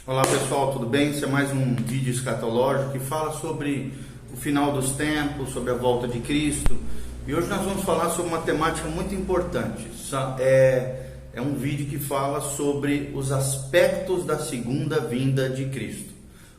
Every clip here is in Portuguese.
Olá pessoal, tudo bem? Esse é mais um vídeo escatológico que fala sobre o final dos tempos, sobre a volta de Cristo. E hoje nós vamos falar sobre uma temática muito importante. É um vídeo que fala sobre os aspectos da segunda vinda de Cristo.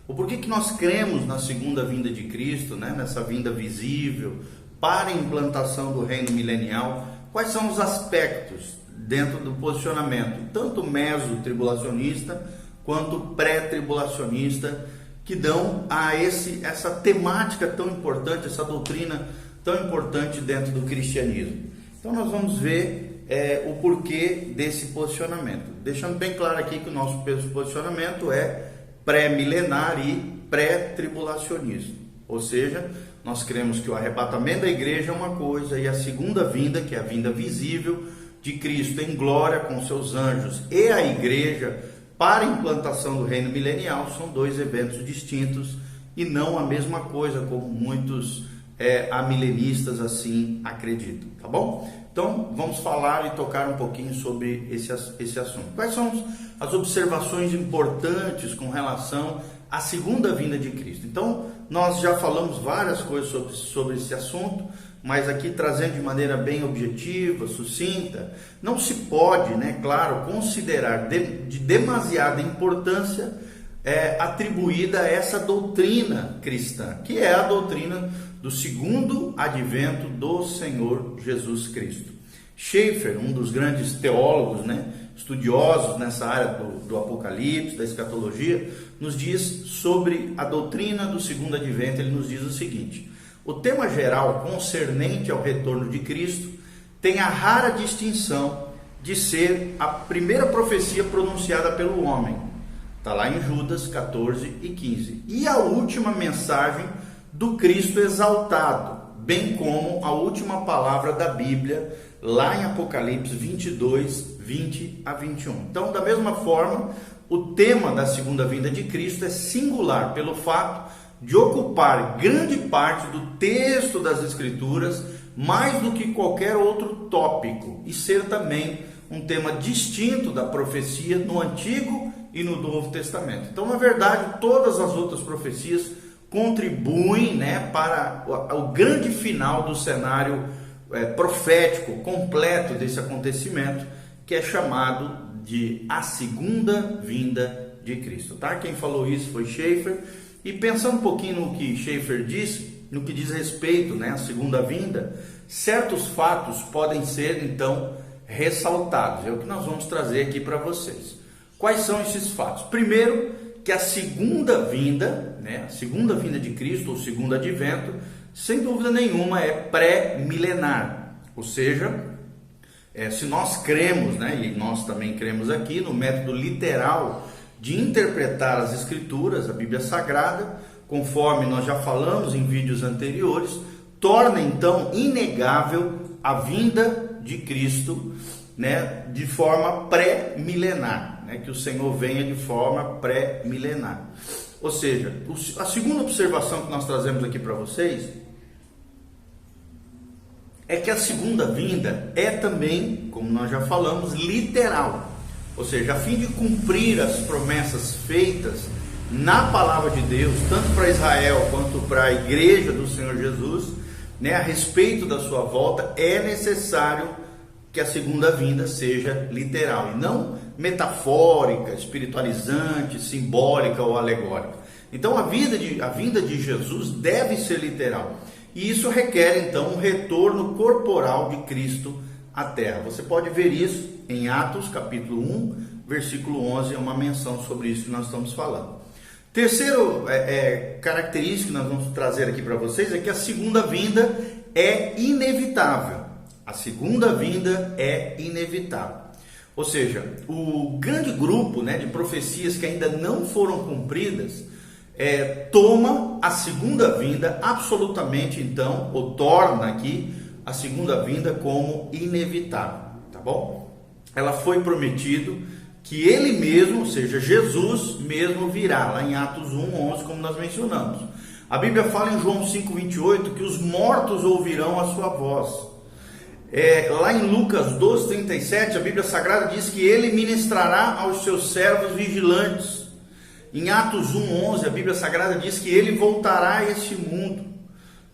O porquê que nós cremos na segunda vinda de Cristo, né? Nessa vinda visível para a implantação do reino milenial. Quais são os aspectos dentro do posicionamento, tanto meso-tribulacionista quanto pré-tribulacionista, que dão a essa temática tão importante, essa doutrina tão importante dentro do cristianismo. Então nós vamos ver o porquê desse posicionamento, deixando bem claro aqui que o nosso posicionamento é pré-milenar e pré-tribulacionismo, ou seja, nós cremos que o arrebatamento da igreja é uma coisa e a segunda vinda, que é a vinda visível de Cristo em glória com seus anjos e a igreja para a implantação do reino milenial, são dois eventos distintos e não a mesma coisa, como muitos amilenistas assim acreditam, tá bom? Então vamos falar e tocar um pouquinho sobre esse assunto. Quais são as observações importantes com relação à segunda vinda de Cristo? Então nós já falamos várias coisas sobre esse assunto, mas aqui trazendo de maneira bem objetiva, sucinta. Não se pode, claro, considerar de demasiada importância atribuída a essa doutrina cristã, que é a doutrina do segundo advento do Senhor Jesus Cristo. Schaeffer, um dos grandes teólogos, estudiosos nessa área do Apocalipse, da escatologia, nos diz sobre a doutrina do segundo advento. Ele nos diz o seguinte: o tema geral concernente ao retorno de Cristo tem a rara distinção de ser a primeira profecia pronunciada pelo homem, está lá em Judas 14 e 15, e a última mensagem do Cristo exaltado, bem como a última palavra da Bíblia, lá em Apocalipse 22, 20 a 21. Então, da mesma forma, o tema da segunda vinda de Cristo é singular pelo fato de ocupar grande parte do texto das Escrituras, mais do que qualquer outro tópico, e ser também um tema distinto da profecia no Antigo e no Novo Testamento. Então, na verdade, todas as outras profecias contribuem para o grande final do cenário profético completo desse acontecimento, que é chamado de a segunda vinda de Cristo. Tá? Quem falou isso foi Schaeffer. E pensando um pouquinho no que Schaeffer disse, no que diz respeito à segunda vinda, certos fatos podem ser então ressaltados. É o que nós vamos trazer aqui para vocês. Quais são esses fatos? Primeiro, que a segunda vinda de Cristo, ou segundo advento, sem dúvida nenhuma é pré-milenar. Ou seja, se nós cremos, e nós também cremos aqui no método literal de interpretar as Escrituras, a Bíblia Sagrada, conforme nós já falamos em vídeos anteriores, torna então inegável a vinda de Cristo, de forma pré-milenar, que o Senhor venha de forma pré-milenar. Ou seja, a segunda observação que nós trazemos aqui para vocês é que a segunda vinda é também, como nós já falamos, literal. Ou seja, a fim de cumprir as promessas feitas na palavra de Deus, tanto para Israel quanto para a igreja do Senhor Jesus, a respeito da sua volta, é necessário que a segunda vinda seja literal, e não metafórica, espiritualizante, simbólica ou alegórica. Então a vinda de Jesus deve ser literal, e isso requer então um retorno corporal de Cristo à terra. Você pode ver isso em Atos capítulo 1, versículo 11, é uma menção sobre isso que nós estamos falando. Terceiro característica que nós vamos trazer aqui para vocês é que a segunda vinda é inevitável. A segunda vinda é inevitável. Ou seja, o grande grupo de profecias que ainda não foram cumpridas toma a segunda vinda absolutamente então, ou torna aqui a segunda vinda como inevitável, tá bom? Ela foi prometido que ele mesmo, ou seja, Jesus mesmo virá, lá em Atos 1:11, como nós mencionamos. A Bíblia fala em João 5:28 que os mortos ouvirão a sua voz. Lá em Lucas 12:37, a Bíblia Sagrada diz que ele ministrará aos seus servos vigilantes. Em Atos 1:11, a Bíblia Sagrada diz que ele voltará a este mundo.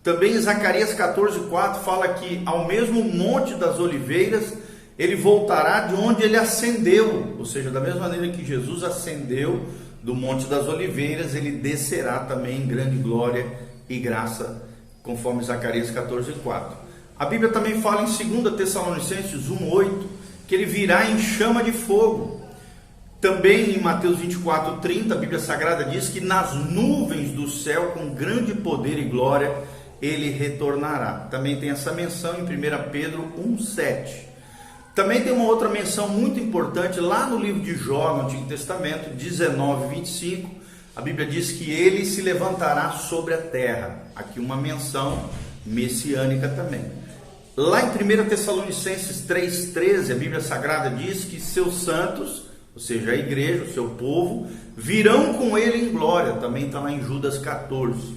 Também em Zacarias 14:4 fala que ao mesmo Monte das Oliveiras ele voltará de onde ele ascendeu, ou seja, da mesma maneira que Jesus ascendeu do Monte das Oliveiras, ele descerá também em grande glória e graça, conforme Zacarias 14:4. A Bíblia também fala em 2 Tessalonicenses 1:8 que ele virá em chama de fogo. Também em Mateus 24:30, a Bíblia Sagrada diz que nas nuvens do céu, com grande poder e glória, ele retornará. Também tem essa menção em 1 Pedro 1:7. Também tem uma outra menção muito importante lá no livro de Jó, no Antigo Testamento, 19:25. A Bíblia diz que ele se levantará sobre a terra. Aqui uma menção messiânica também. Lá em 1 Tessalonicenses 3:13, a Bíblia Sagrada diz que seus santos, ou seja, a igreja, o seu povo, virão com ele em glória. Também está lá em Judas 14.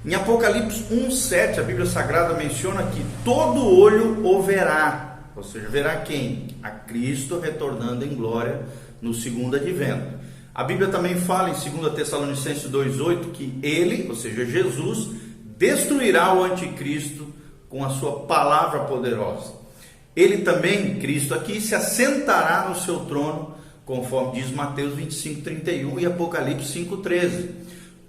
Em Apocalipse 1:7, a Bíblia Sagrada menciona que todo olho o verá. Ou seja, verá quem? A Cristo retornando em glória no segundo advento. A Bíblia também fala em 2 Tessalonicenses 2:8 que ele, ou seja, Jesus, destruirá o anticristo com a sua palavra poderosa. Ele também, Cristo aqui, se assentará no seu trono, conforme diz Mateus 25:31 e Apocalipse 5:13.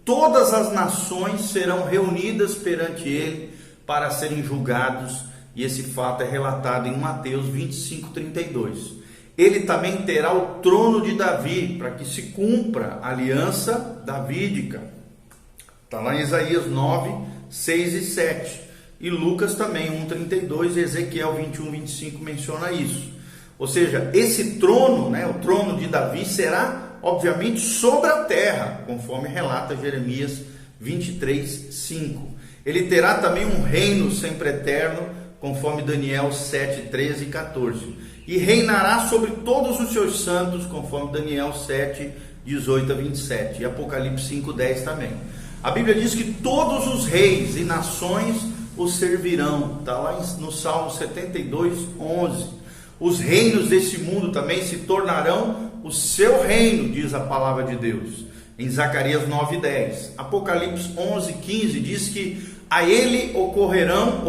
Todas as nações serão reunidas perante ele para serem julgados, e esse fato é relatado em Mateus 25:32. Ele também terá o trono de Davi, para que se cumpra a aliança davídica. Está lá em Isaías 9:6 e 7. E Lucas também 1:32 e Ezequiel 21:25 menciona isso. Ou seja, esse trono, o trono de Davi, será obviamente sobre a terra, conforme relata Jeremias 23:5. Ele terá também um reino sempre eterno, conforme Daniel 7:13 e 14. E reinará sobre todos os seus santos, conforme Daniel 7:18 a 27. E Apocalipse 5:10 também. A Bíblia diz que todos os reis e nações o servirão. Está lá no Salmo 72:11. Os reinos desse mundo também se tornarão o seu reino, diz a palavra de Deus. Em Zacarias 9:10. Apocalipse 11:15 diz que a ele correrão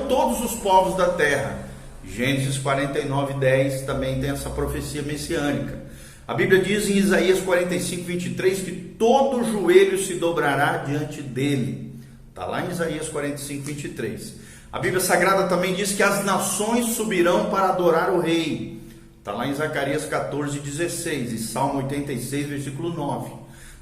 todos os povos da terra. Gênesis 49:10 também tem essa profecia messiânica. A Bíblia diz em Isaías 45:23 que todo joelho se dobrará diante dele. Está lá em Isaías 45:23. A Bíblia Sagrada também diz que as nações subirão para adorar o rei. Está lá em Zacarias 14:16 e Salmo 86, versículo 9.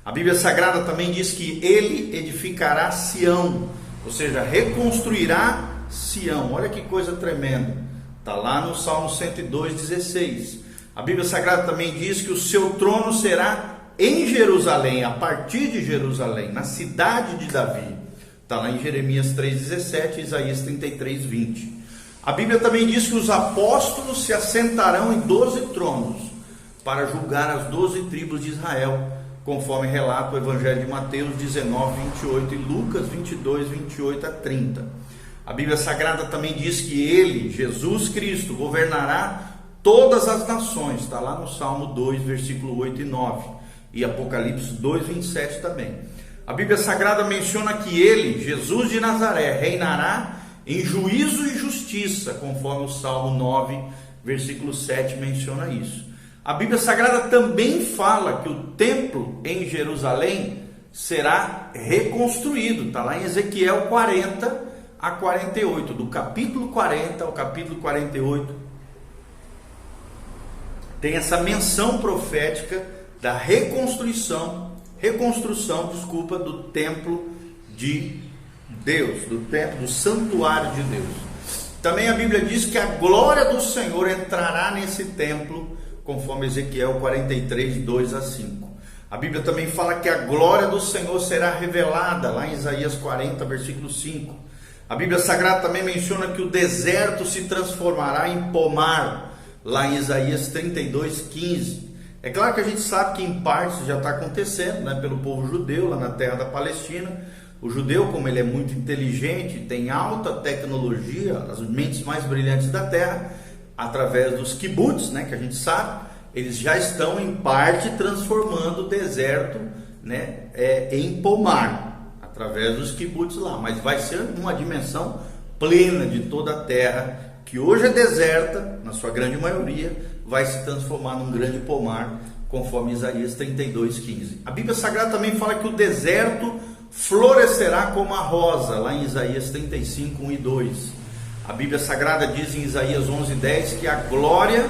A Bíblia Sagrada também diz que ele edificará Sião, ou seja, reconstruirá Sião. Olha que coisa tremenda. Está lá no Salmo 102:16. A Bíblia Sagrada também diz que o seu trono será em Jerusalém, a partir de Jerusalém, na cidade de Davi. Está lá em Jeremias 3:17 e Isaías 33:20. A Bíblia também diz que os apóstolos se assentarão em 12 tronos para julgar as 12 tribos de Israel, conforme relata o Evangelho de Mateus 19:28 e Lucas 22:28 a 30. A Bíblia Sagrada também diz que ele, Jesus Cristo, governará todas as nações. Está lá no Salmo 2, versículo 8 e 9. E Apocalipse 2:27 também. A Bíblia Sagrada menciona que ele, Jesus de Nazaré, reinará em juízo e justiça, conforme o Salmo 9, versículo 7 menciona isso. A Bíblia Sagrada também fala que o templo em Jerusalém será reconstruído. Está lá em Ezequiel 40 a 48, do capítulo 40 ao capítulo 48. Tem essa menção profética da reconstrução, do templo de Deus, do templo, do santuário de Deus. Também a Bíblia diz que a glória do Senhor entrará nesse templo, conforme Ezequiel 43, 2 a 5. A Bíblia também fala que a glória do Senhor será revelada, lá em Isaías 40, versículo 5. A Bíblia Sagrada também menciona que o deserto se transformará em pomar, lá em Isaías 32, 15. É claro que a gente sabe que em parte isso já está acontecendo, pelo povo judeu, lá na terra da Palestina. O judeu, como ele é muito inteligente, tem alta tecnologia, as mentes mais brilhantes da terra, através dos kibbutz, que a gente sabe, eles já estão em parte transformando o deserto, né, em pomar, através dos kibbutz lá, mas vai ser uma dimensão plena de toda a terra, que hoje é deserta, na sua grande maioria, vai se transformar num grande pomar, conforme Isaías 32:15. A Bíblia Sagrada também fala que o deserto florescerá como a rosa, lá em Isaías 35:1 e 2. A Bíblia Sagrada diz em Isaías 11:10 que a glória,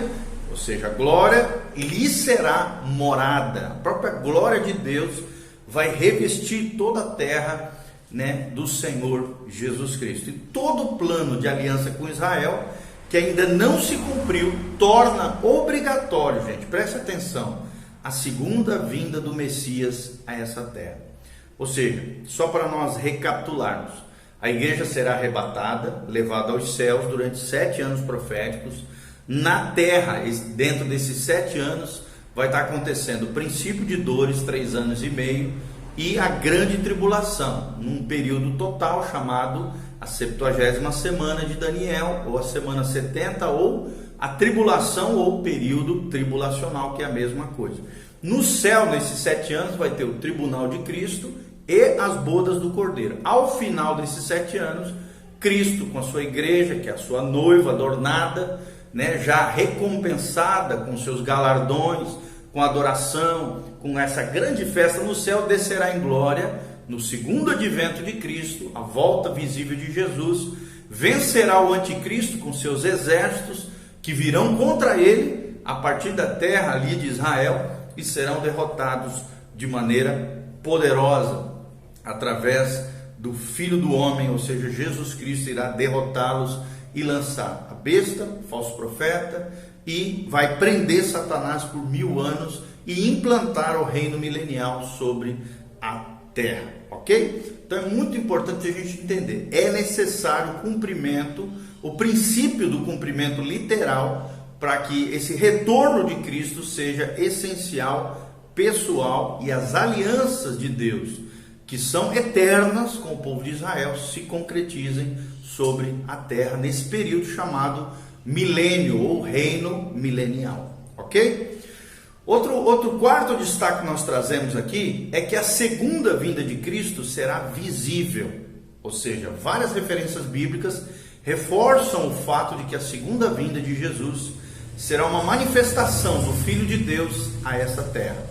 ou seja, a glória lhe será morada. A própria glória de Deus vai revestir toda a terra, né, do Senhor Jesus Cristo. E todo o plano de aliança com Israel, que ainda não se cumpriu, torna obrigatório, gente, preste atenção, a segunda vinda do Messias a essa terra. Ou seja, só para nós recapitularmos, a igreja será arrebatada, levada aos céus durante 7 anos proféticos. Na terra, dentro desses 7 anos, vai estar acontecendo o princípio de dores, 3 anos e meio, e a grande tribulação, num período total chamado a 70ª semana de Daniel, ou a semana 70, ou a tribulação ou período tribulacional, que é a mesma coisa. No céu, nesses 7 anos, vai ter o tribunal de Cristo e as bodas do Cordeiro. Ao final desses 7 anos, Cristo com a sua igreja, que é a sua noiva adornada, né, já recompensada com seus galardões, com adoração, com essa grande festa no céu, descerá em glória no segundo advento de Cristo, a volta visível de Jesus, vencerá o anticristo com seus exércitos que virão contra ele a partir da terra ali de Israel e serão derrotados de maneira poderosa através do Filho do Homem, ou seja, Jesus Cristo irá derrotá-los e lançar a besta, o falso profeta, e vai prender Satanás por 1000 anos e implantar o reino milenial sobre a terra, ok? Então é muito importante a gente entender, é necessário o cumprimento, o princípio do cumprimento literal, para que esse retorno de Cristo seja essencial, pessoal, e as alianças de Deus, que são eternas com o povo de Israel, se concretizem sobre a terra nesse período chamado milênio ou reino milenial, ok? Outro quarto destaque que nós trazemos aqui é que a segunda vinda de Cristo será visível, ou seja, várias referências bíblicas reforçam o fato de que a segunda vinda de Jesus será uma manifestação do Filho de Deus a essa terra.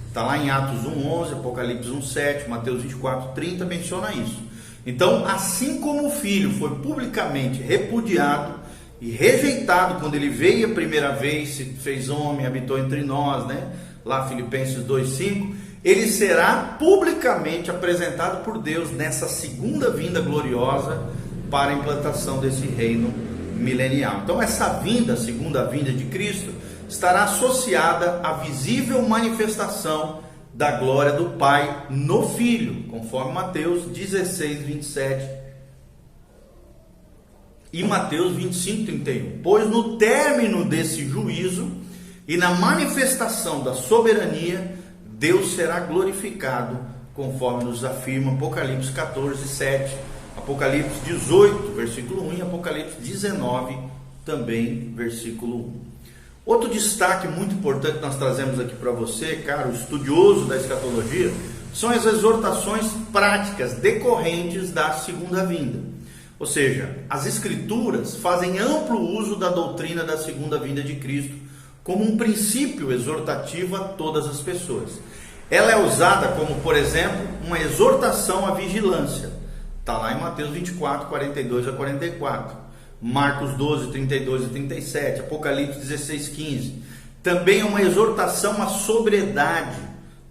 Está lá em Atos 1:11, Apocalipse 1:7, Mateus 24:30 menciona isso. Então, assim como o Filho foi publicamente repudiado e rejeitado quando ele veio a primeira vez, se fez homem, habitou entre nós, né? Lá Filipenses 2:5, ele será publicamente apresentado por Deus nessa segunda vinda gloriosa para a implantação desse reino milenial. Então essa vinda, a segunda vinda de Cristo, estará associada à visível manifestação da glória do Pai no Filho, conforme Mateus 16:27 e Mateus 25:31. Pois no término desse juízo e na manifestação da soberania, Deus será glorificado, conforme nos afirma Apocalipse 14:7, Apocalipse 18, versículo 1 e Apocalipse 19, também versículo 1. Outro destaque muito importante que nós trazemos aqui para você, caro estudioso da escatologia, são as exortações práticas decorrentes da segunda vinda. Ou seja, as escrituras fazem amplo uso da doutrina da segunda vinda de Cristo como um princípio exortativo a todas as pessoas. Ela é usada como, por exemplo, uma exortação à vigilância. Está lá em Mateus 24, 42 a 44. Marcos 12, 32 e 37. Apocalipse 16, 15. Também é uma exortação à sobriedade.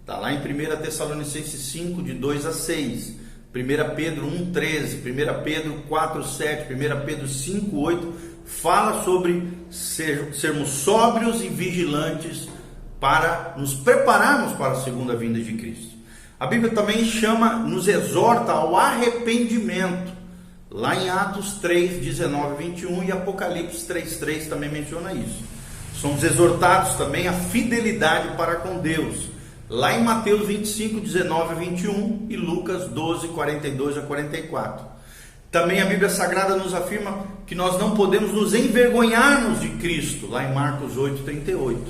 Está lá em 1 Tessalonicenses 5, de 2 a 6. 1 Pedro 1, 13. 1 Pedro 4, 7. 1 Pedro 5, 8. Fala sobre sermos sóbrios e vigilantes para nos prepararmos para a segunda vinda de Cristo. A Bíblia também nos exorta ao arrependimento. Lá em Atos 3, 19 e 21 e Apocalipse 3, 3 também menciona isso. Somos exortados também à fidelidade para com Deus. Lá em Mateus 25, 19 e 21 e Lucas 12, 42 a 44. Também a Bíblia Sagrada nos afirma que nós não podemos nos envergonharmos de Cristo. Lá em Marcos 8, 38.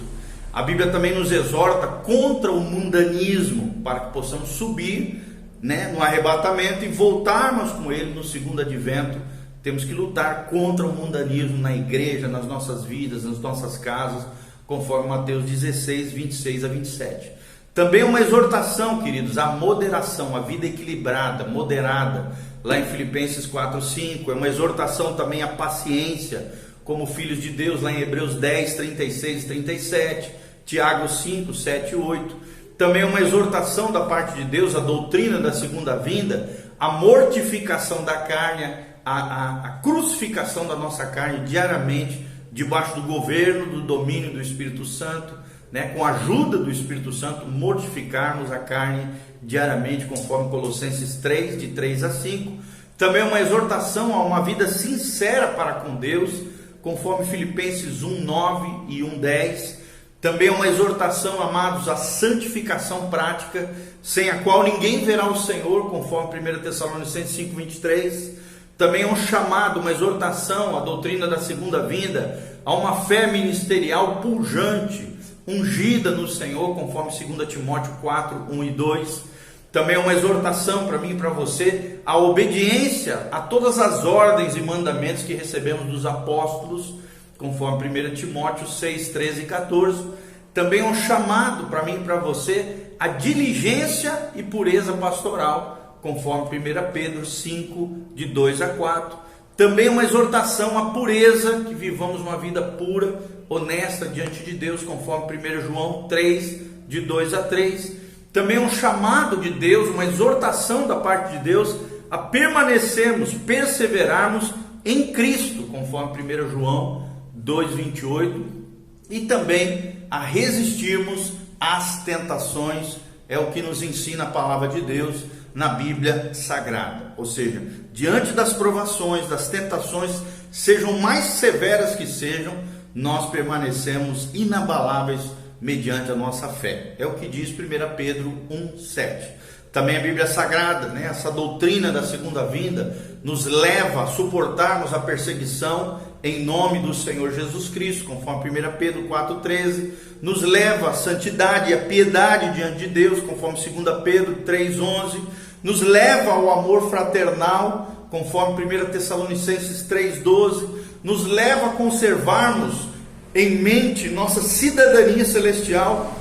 A Bíblia também nos exorta contra o mundanismo, para que possamos subir, no arrebatamento e voltarmos com Ele no segundo advento. Temos que lutar contra o mundanismo na igreja, nas nossas vidas, nas nossas casas, conforme Mateus 16, 26 a 27. Também uma exortação, queridos, à moderação, à vida equilibrada, moderada, lá em Filipenses 4, 5. É uma exortação também à paciência, como filhos de Deus, lá em Hebreus 10, 36 e 37, Tiago 5, 7 e 8. Também uma exortação da parte de Deus, a doutrina da segunda vinda, a mortificação da carne, a crucificação da nossa carne diariamente, debaixo do governo, do domínio do Espírito Santo, com a ajuda do Espírito Santo, mortificarmos a carne diariamente, conforme Colossenses 3, de 3 a 5. Também uma exortação a uma vida sincera para com Deus, conforme Filipenses 1, 9 e 1, 10. Também uma exortação, amados, à santificação prática, sem a qual ninguém verá o Senhor, conforme 1 Tessalonicenses 5, 23. Também um chamado, uma exortação à doutrina da segunda vinda, a uma fé ministerial pujante, ungida no Senhor, conforme 2 Timóteo 4, 1 e 2. Também uma exortação para mim e para você, a obediência a todas as ordens e mandamentos que recebemos dos apóstolos, conforme 1 Timóteo 6, 13 e 14. Também um chamado para mim e para você, a diligência e pureza pastoral, conforme 1 Pedro 5, de 2 a 4. Também uma exortação à pureza, que vivamos uma vida pura, honesta diante de Deus, conforme 1 João 3, de 2 a 3. Também um chamado de Deus, uma exortação da parte de Deus, a permanecermos, perseverarmos em Cristo, conforme 1 João 2,28, e também a resistirmos às tentações, é o que nos ensina a palavra de Deus na Bíblia Sagrada. Ou seja, diante das provações, das tentações, sejam mais severas que sejam, nós permanecemos inabaláveis mediante a nossa fé. É o que diz 1 Pedro 1,7. Também a Bíblia Sagrada, essa doutrina da segunda vinda, nos leva a suportarmos a perseguição em nome do Senhor Jesus Cristo, conforme 1 Pedro 4,13, nos leva à santidade e à piedade diante de Deus, conforme 2 Pedro 3,11, nos leva ao amor fraternal, conforme 1 Tessalonicenses 3,12, nos leva a conservarmos em mente nossa cidadania celestial,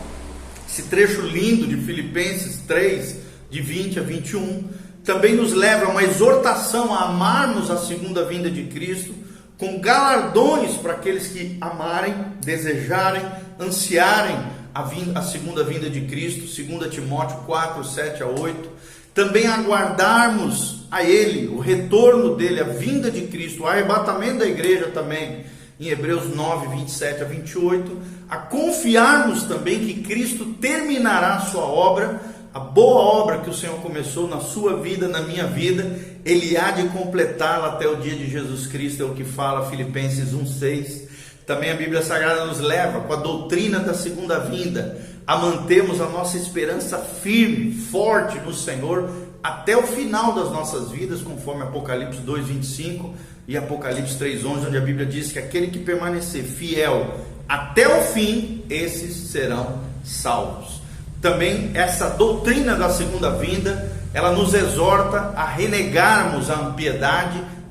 esse trecho lindo de Filipenses 3, de 20 a 21, também nos leva a uma exortação a amarmos a segunda vinda de Cristo, com galardões para aqueles que amarem, desejarem, ansiarem a segunda vinda de Cristo, 2 Timóteo 4, 7 a 8. Também aguardarmos a Ele, o retorno dEle, a vinda de Cristo, o arrebatamento da igreja também, em Hebreus 9, 27 a 28. A confiarmos também que Cristo terminará a sua obra, a boa obra que o Senhor começou na sua vida, na minha vida, Ele há de completá-la até o dia de Jesus Cristo, é o que fala Filipenses 1,6. Também a Bíblia Sagrada nos leva, com a doutrina da segunda vinda, a mantermos a nossa esperança firme, forte no Senhor, até o final das nossas vidas, conforme Apocalipse 2,25 e Apocalipse 3,11, onde a Bíblia diz que aquele que permanecer fiel até o fim, esses serão salvos. Também essa doutrina da segunda vinda, ela nos exorta a renegarmos a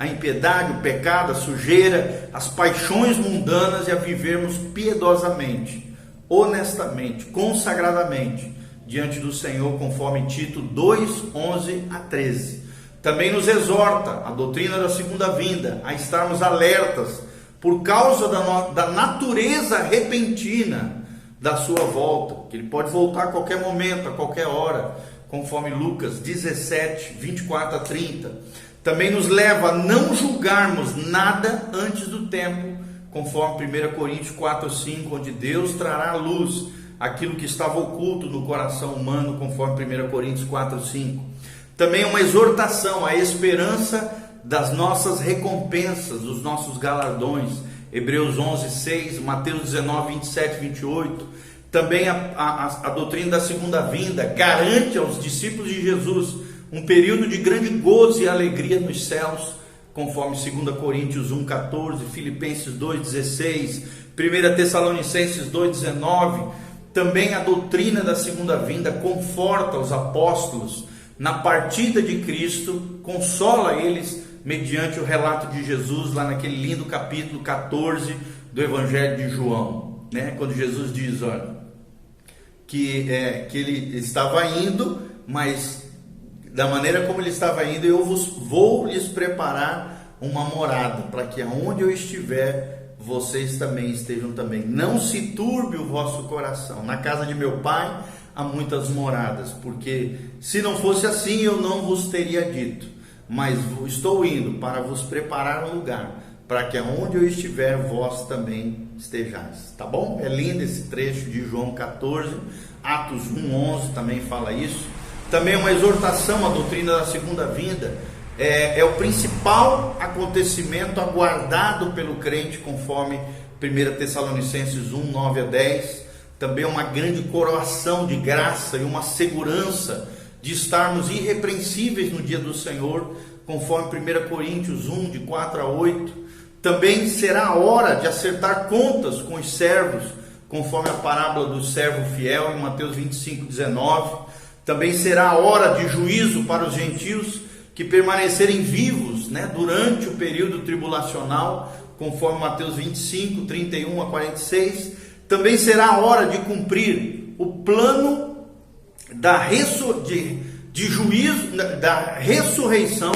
impiedade, o pecado, a sujeira, as paixões mundanas e a vivermos piedosamente, honestamente, consagradamente, diante do Senhor, conforme Tito 2, 11 a 13. Também nos exorta a doutrina da segunda vinda, a estarmos alertas por causa da natureza repentina da sua volta, que Ele pode voltar a qualquer momento, a qualquer hora, conforme Lucas 17, 24 a 30. Também nos leva a não julgarmos nada antes do tempo, conforme 1 Coríntios 4, 5, onde Deus trará à luz aquilo que estava oculto no coração humano, conforme 1 Coríntios 4, 5. Também uma exortação à esperança das nossas recompensas, dos nossos galardões, Hebreus 11, 6, Mateus 19, 27, 28. Também a doutrina da segunda vinda garante aos discípulos de Jesus um período de grande gozo e alegria nos céus, conforme 2 Coríntios 1,14, Filipenses 2,16, 1 Tessalonicenses 2,19. Também a doutrina da segunda vinda conforta os apóstolos na partida de Cristo, consola eles mediante o relato de Jesus lá naquele lindo capítulo 14 do Evangelho de João, né? Quando Jesus diz, olha, que ele estava indo, mas da maneira como ele estava indo, eu vou lhes preparar uma morada, para que aonde eu estiver, vocês também estejam também. Não se turbe o vosso coração. Na casa de meu Pai há muitas moradas, porque se não fosse assim, eu não vos teria dito. Mas estou indo para vos preparar um lugar, para que aonde eu estiver, vós também estejais. Tá bom? É lindo esse trecho de João 14, Atos 1:11 também fala isso. Também uma exortação à doutrina da segunda vinda. É o principal acontecimento aguardado pelo crente, conforme 1 Tessalonicenses 1:9-10. Também uma grande coroação de graça e uma segurança de estarmos irrepreensíveis no dia do Senhor, conforme 1 Coríntios 1, de 4-8. Também será a hora de acertar contas com os servos, conforme a parábola do servo fiel, em Mateus 25:19. Também será a hora de juízo para os gentios que permanecerem vivos, né, durante o período tribulacional, conforme Mateus 25, 31-46. Também será a hora de cumprir o plano de juízo, da ressurreição,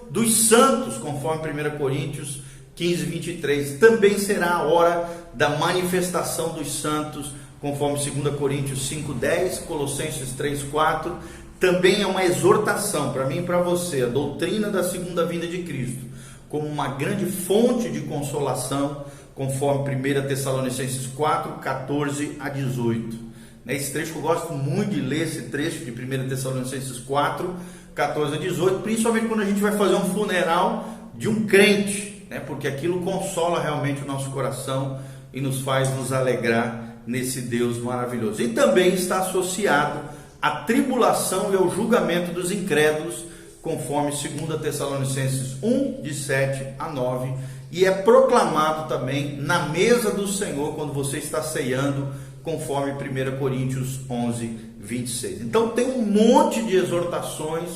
dos santos, conforme 1 Coríntios 15, 23. Também será a hora da manifestação dos santos, conforme 2 Coríntios 5, 10, Colossenses 3, 4. Também é uma exortação para mim e para você, a doutrina da segunda vinda de Cristo, como uma grande fonte de consolação, conforme 1 Tessalonicenses 4, 14-18. Esse trecho eu gosto muito de ler, esse trecho de 1 Tessalonicenses 4, 14-18, principalmente quando a gente vai fazer um funeral de um crente, né? Porque aquilo consola realmente o nosso coração e nos faz nos alegrar nesse Deus maravilhoso. E também está associado à tribulação e ao julgamento dos incrédulos, conforme 2 Tessalonicenses 1, de 7-9, e é proclamado também na mesa do Senhor, quando você está ceando, conforme 1 Coríntios 11, 26. Então tem um monte de exortações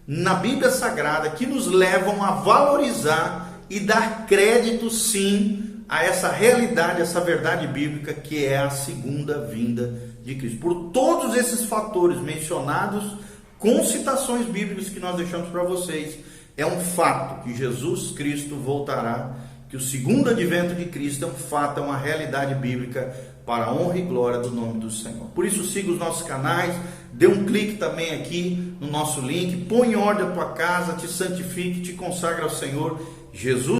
na Bíblia Sagrada que nos levam a valorizar e dar crédito, sim, a essa realidade, essa verdade bíblica, que é a segunda vinda de Cristo. Por todos esses fatores mencionados, com citações bíblicas que nós deixamos para vocês, é um fato que Jesus Cristo voltará, que o segundo advento de Cristo é um fato, é uma realidade bíblica, para a honra e glória do nome do Senhor. Por isso, siga os nossos canais, dê um clique também aqui no nosso link, põe em ordem a tua casa, te santifique, te consagra ao Senhor Jesus.